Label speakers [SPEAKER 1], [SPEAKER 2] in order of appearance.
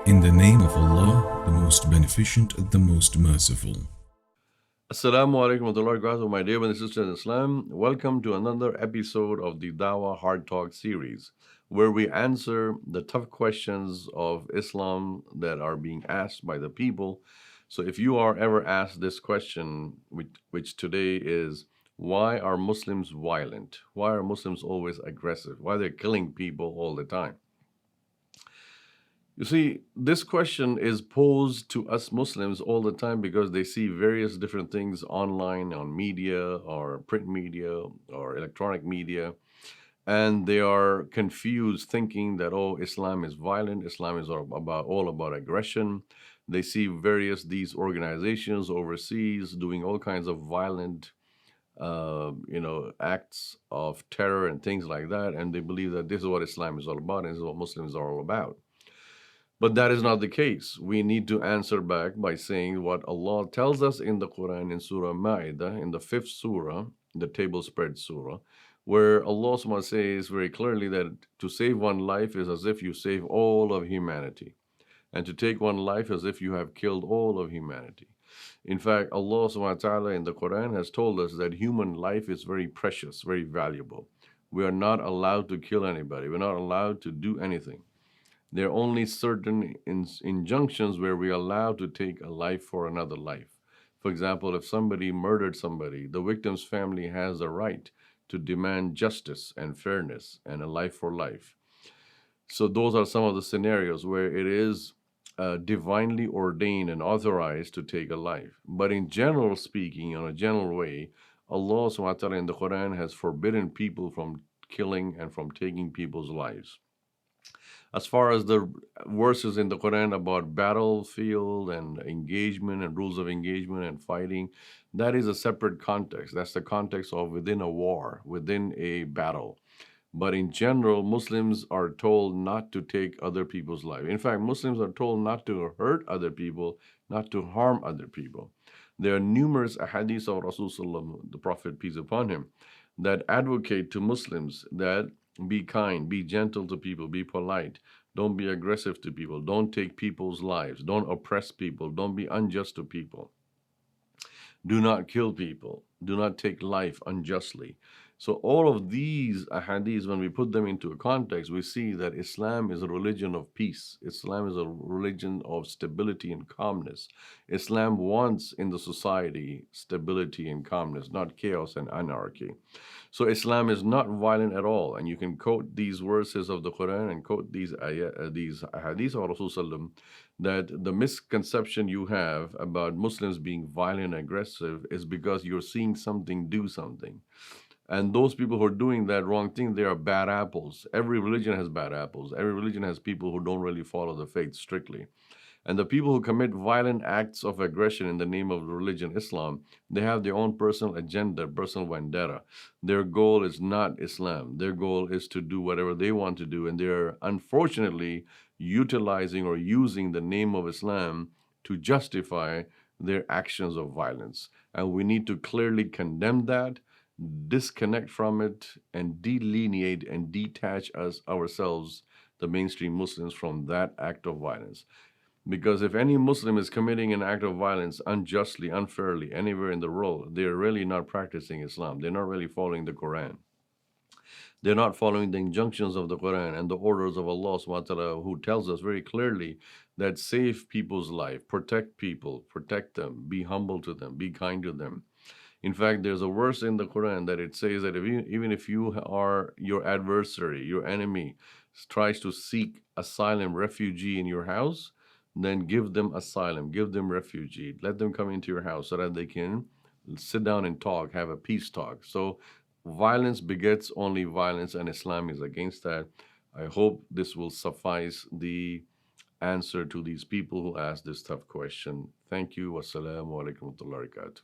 [SPEAKER 1] In the name of Allah, the most beneficent, the most merciful.
[SPEAKER 2] Assalamu alaikum wa rahmatullahi wa barakatuh, my dear brothers and sisters in Islam. Welcome to another episode of the Dawah Hard Talk series, where we answer the tough questions of Islam that are being asked by the people. So if you are ever asked this question, which today is, why are Muslims violent? Why are Muslims always aggressive? Why are they killing people all the time? You see, this question is posed to us Muslims all the time because they see various different things online, on media, or print media, or electronic media, and they are confused, thinking that, oh, Islam is violent, Islam is all about aggression. They see various these organizations overseas doing all kinds of violent, acts of terror and things like that, and they believe that this is what Islam is all about, and this is what Muslims are all about. But that is not the case. We need to answer back by saying what Allah tells us in the Quran in Surah Ma'idah, in the fifth surah, the table spread surah, where Allah subhanahu wa ta'ala says very clearly that to save one life is as if you save all of humanity. And to take one life as if you have killed all of humanity. In fact, Allah subhanahu wa ta'ala in the Quran has told us that human life is very precious, very valuable. We are not allowed to kill anybody. We're not allowed to do anything. There are only certain injunctions where we are allowed to take a life for another life. For example, if somebody murdered somebody, the victim's family has a right to demand justice and fairness and a life for life. So those are some of the scenarios where it is divinely ordained and authorized to take a life. But in general speaking, in a general way, Allah subhanahu wa ta'ala in the Quran has forbidden people from killing and from taking people's lives. As far as the verses in the Quran about battlefield and engagement and rules of engagement and fighting, that is a separate context. That's the context of within a war, within a battle. But in general, Muslims are told not to take other people's life. In fact, Muslims are told not to hurt other people, not to harm other people. There are numerous ahadith of Rasulullah, the Prophet, peace upon him, that advocate to Muslims that be kind, be gentle to people, be polite, don't be aggressive to people, don't take people's lives, don't oppress people, don't be unjust to people. Do not kill people. Do not take life unjustly. So all of these ahadiths, when we put them into a context, we see that Islam is a religion of peace. Islam is a religion of stability and calmness. Islam wants in the society stability and calmness, not chaos and anarchy. So Islam is not violent at all. And you can quote these verses of the Quran and quote these ahadiths of Rasulullah, that the misconception you have about Muslims being violent and aggressive is because you're seeing something do something. And those people who are doing that wrong thing, they are bad apples. Every religion has bad apples. Every religion has people who don't really follow the faith strictly. And the people who commit violent acts of aggression in the name of religion, Islam, they have their own personal agenda, personal vendetta. Their goal is not Islam. Their goal is to do whatever they want to do. And they're unfortunately utilizing or using the name of Islam to justify their actions of violence. And we need to clearly condemn that, disconnect from it, and delineate and detach ourselves, the mainstream Muslims, from that act of violence. Because if any Muslim is committing an act of violence unjustly, unfairly, anywhere in the world, they're really not practicing Islam. They're not really following the Quran. They're not following the injunctions of the Quran and the orders of Allah subhanahu wa ta'ala, who tells us very clearly that save people's life, protect people, protect them, be humble to them, be kind to them. In fact, there's a verse in the Quran that it says that even if you are your adversary, your enemy, tries to seek asylum, refugee in your house, then give them asylum, give them refugee, let them come into your house so that they can sit down and talk, have a peace talk. So violence begets only violence, and Islam is against that. I hope this will suffice the answer to these people who asked this tough question. Thank you. Wassalamu alaikum wa rahmatullahi wa barakatuh.